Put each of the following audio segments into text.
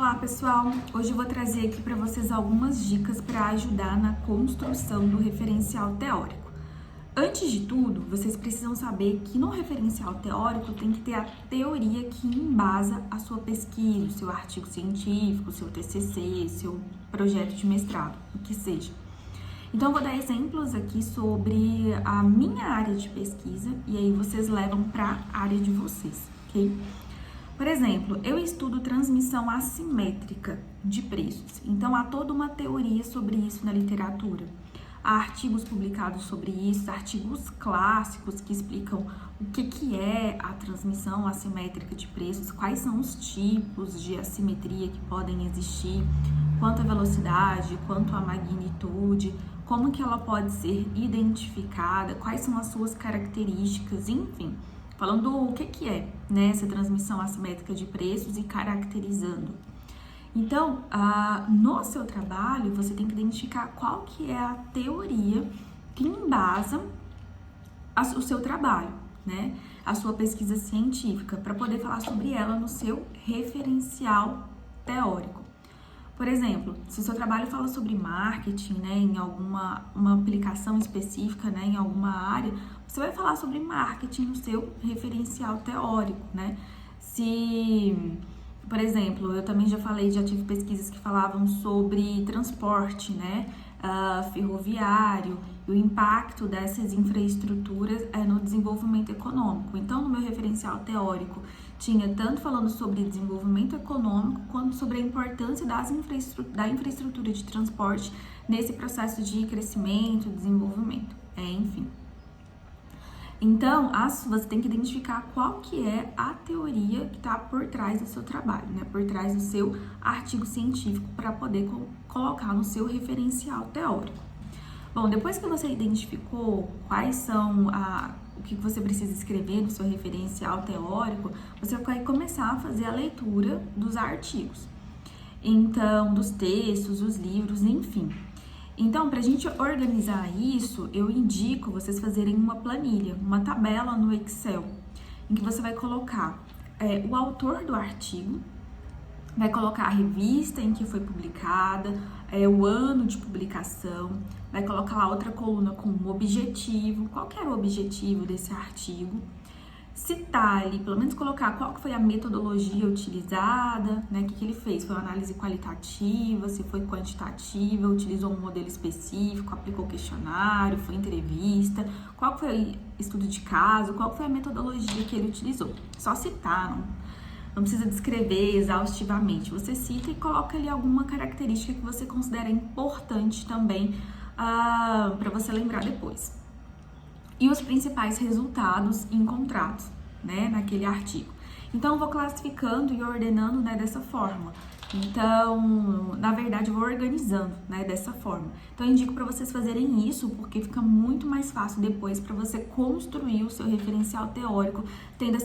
Olá pessoal, hoje eu vou trazer aqui para vocês algumas dicas para ajudar na construção do referencial teórico. Antes de tudo, vocês precisam saber que no referencial teórico tem que ter a teoria que embasa a sua pesquisa, o seu artigo científico, o seu TCC, seu projeto de mestrado, o que seja. Então, eu vou dar exemplos aqui sobre a minha área de pesquisa e aí vocês levam para a área de vocês, ok? Por exemplo, eu estudo transmissão assimétrica de preços, então há toda uma teoria sobre isso na literatura. Há artigos publicados sobre isso, artigos clássicos que explicam o que é a transmissão assimétrica de preços, quais são os tipos de assimetria que podem existir, quanto a velocidade, quanto a magnitude, como que ela pode ser identificada, quais são as suas características, enfim. Falando o que é, né, essa transmissão assimétrica de preços e caracterizando. Então, no seu trabalho, você tem que identificar qual que é a teoria que embasa o seu trabalho, né, a sua pesquisa científica, para poder falar sobre ela no seu referencial teórico. Por exemplo, se o seu trabalho fala sobre marketing, né, em uma aplicação específica, né, em alguma área, você vai falar sobre marketing no seu referencial teórico, né? Se, por exemplo, eu também já tive pesquisas que falavam sobre transporte, né, ferroviário, e o impacto dessas infraestruturas no desenvolvimento econômico. Então, no meu referencial teórico, tinha tanto falando sobre desenvolvimento econômico, quanto sobre a importância da infraestrutura de transporte nesse processo de crescimento, desenvolvimento, enfim. Então, você tem que identificar qual que é a teoria que está por trás do seu trabalho, né? Por trás do seu artigo científico, para poder colocar no seu referencial teórico. Bom, depois que você identificou quais são o que você precisa escrever no seu referencial teórico, você vai começar a fazer a leitura dos artigos. Então, dos textos, os livros, enfim. Então, para a gente organizar isso, eu indico vocês fazerem uma planilha, uma tabela no Excel, em que você vai colocar o autor do artigo, vai colocar a revista em que foi publicada, o ano de publicação, vai colocar lá outra coluna com um objetivo, qual que era o objetivo desse artigo, citar ali, pelo menos colocar qual que foi a metodologia utilizada, né, o que ele fez, foi uma análise qualitativa, se foi quantitativa, utilizou um modelo específico, aplicou questionário, foi entrevista, qual foi estudo de caso, qual foi a metodologia que ele utilizou, só citar, não precisa descrever exaustivamente, você cita e coloca ali alguma característica que você considera importante também para você lembrar depois. E os principais resultados encontrados, né, naquele artigo. Então, eu vou classificando e ordenando, né, dessa forma. Então, na verdade, eu vou organizando, né, dessa forma. Então, eu indico para vocês fazerem isso, porque fica muito mais fácil depois para você construir o seu referencial teórico, tendo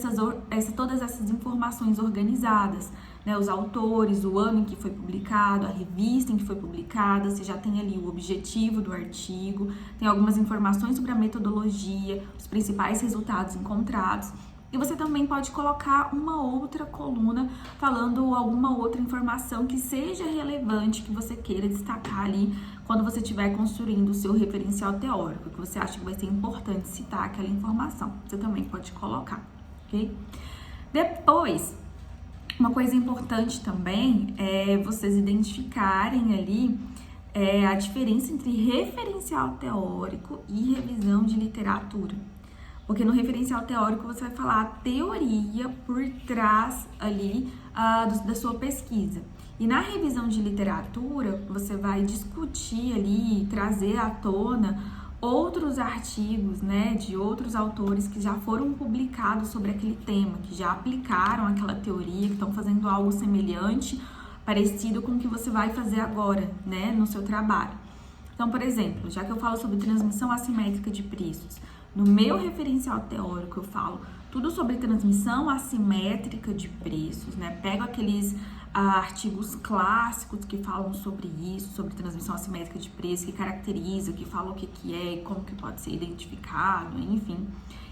todas essas informações organizadas, né, os autores, o ano em que foi publicado, a revista em que foi publicada, você já tem ali o objetivo do artigo, tem algumas informações sobre a metodologia, os principais resultados encontrados. E você também pode colocar uma outra coluna falando alguma outra informação que seja relevante, que você queira destacar ali quando você estiver construindo o seu referencial teórico, que você acha que vai ser importante citar aquela informação. Você também pode colocar, ok? Depois, uma coisa importante também é vocês identificarem ali a diferença entre referencial teórico e revisão de literatura. Porque no referencial teórico você vai falar a teoria por trás ali da sua pesquisa. E na revisão de literatura, você vai discutir ali, trazer à tona outros artigos, né, de outros autores que já foram publicados sobre aquele tema, que já aplicaram aquela teoria, que estão fazendo algo semelhante, parecido com o que você vai fazer agora, né, no seu trabalho. Então, por exemplo, já que eu falo sobre transmissão assimétrica de preços, no meu referencial teórico eu falo tudo sobre transmissão assimétrica de preços, né? Pego aqueles artigos clássicos que falam sobre isso, sobre transmissão assimétrica de preços, que caracteriza, que fala o que é e como que pode ser identificado, enfim.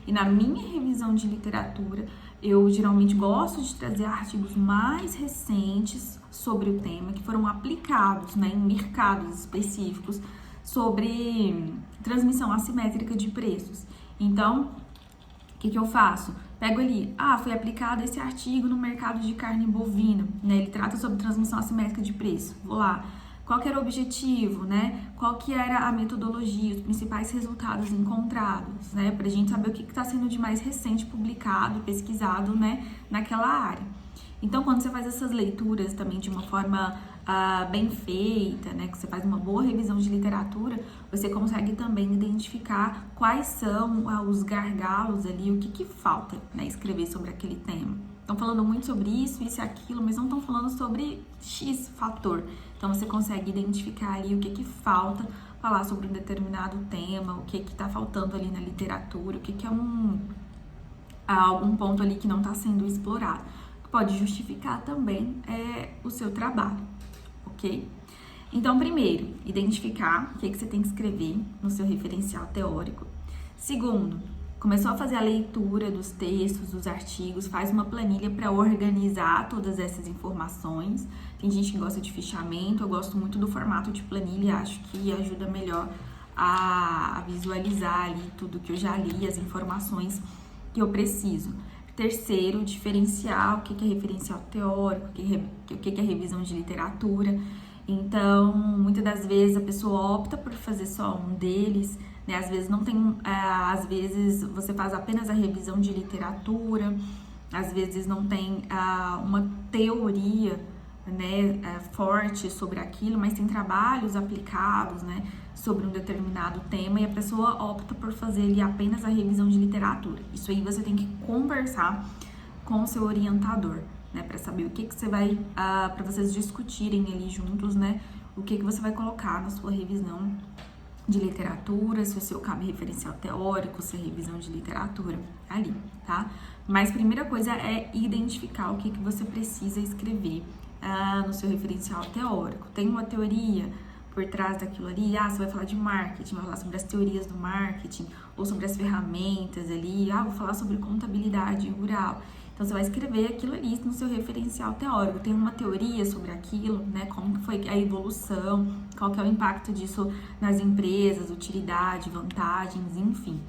E na minha revisão de literatura, eu geralmente gosto de trazer artigos mais recentes sobre o tema, que foram aplicados, né, em mercados específicos sobre transmissão assimétrica de preços. Então, o que eu faço? Pego ali, foi aplicado esse artigo no mercado de carne bovina, né? Ele trata sobre transmissão assimétrica de preço. Vou lá, qual que era o objetivo, né? Qual que era a metodologia, os principais resultados encontrados, né? Pra gente saber o que está sendo de mais recente publicado, pesquisado, né? Naquela área. Então, quando você faz essas leituras também de uma forma bem feita, né, que você faz uma boa revisão de literatura, você consegue também identificar quais são os gargalos ali, o que falta, né, escrever sobre aquele tema. Estão falando muito sobre isso e aquilo, mas não estão falando sobre X fator. Então, você consegue identificar ali o que falta falar sobre um determinado tema, o que está faltando ali na literatura, o que é algum ponto ali que não está sendo explorado. Pode justificar também o seu trabalho, ok? Então, primeiro, identificar o que você tem que escrever no seu referencial teórico. Segundo, começou a fazer a leitura dos textos, dos artigos, faz uma planilha para organizar todas essas informações. Tem gente que gosta de fichamento, eu gosto muito do formato de planilha, acho que ajuda melhor a visualizar ali tudo que eu já li, as informações que eu preciso. Terceiro, diferenciar o que é referencial teórico, o que é revisão de literatura. Então, muitas das vezes a pessoa opta por fazer só um deles, né? Às vezes não tem, às vezes você faz apenas a revisão de literatura, às vezes não tem uma teoria, né, forte sobre aquilo, mas tem trabalhos aplicados, né, sobre um determinado tema e a pessoa opta por fazer ali apenas a revisão de literatura. Isso aí você tem que conversar com o seu orientador, né, para saber o que você vai, para vocês discutirem ali juntos, né, o que você vai colocar na sua revisão de literatura, se o seu cabe referencial teórico, se é revisão de literatura, ali, tá? Mas primeira coisa é identificar o que você precisa escrever no seu referencial teórico. Tem uma teoria por trás daquilo ali, você vai falar de marketing, vai falar sobre as teorias do marketing, ou sobre as ferramentas ali, vou falar sobre contabilidade rural. Então, você vai escrever aquilo ali no seu referencial teórico. Tem uma teoria sobre aquilo, né? Como que foi a evolução, qual que é o impacto disso nas empresas, utilidade, vantagens, enfim.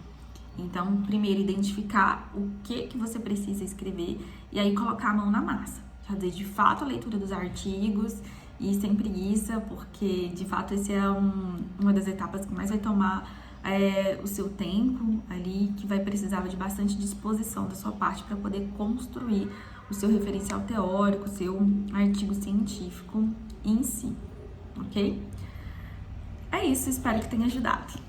Então, primeiro, identificar o que você precisa escrever e aí colocar a mão na massa. Fazer, de fato, a leitura dos artigos e sem preguiça, porque, de fato, essa é uma das etapas que mais vai tomar o seu tempo ali, que vai precisar de bastante disposição da sua parte para poder construir o seu referencial teórico, o seu artigo científico em si, ok? É isso, espero que tenha ajudado.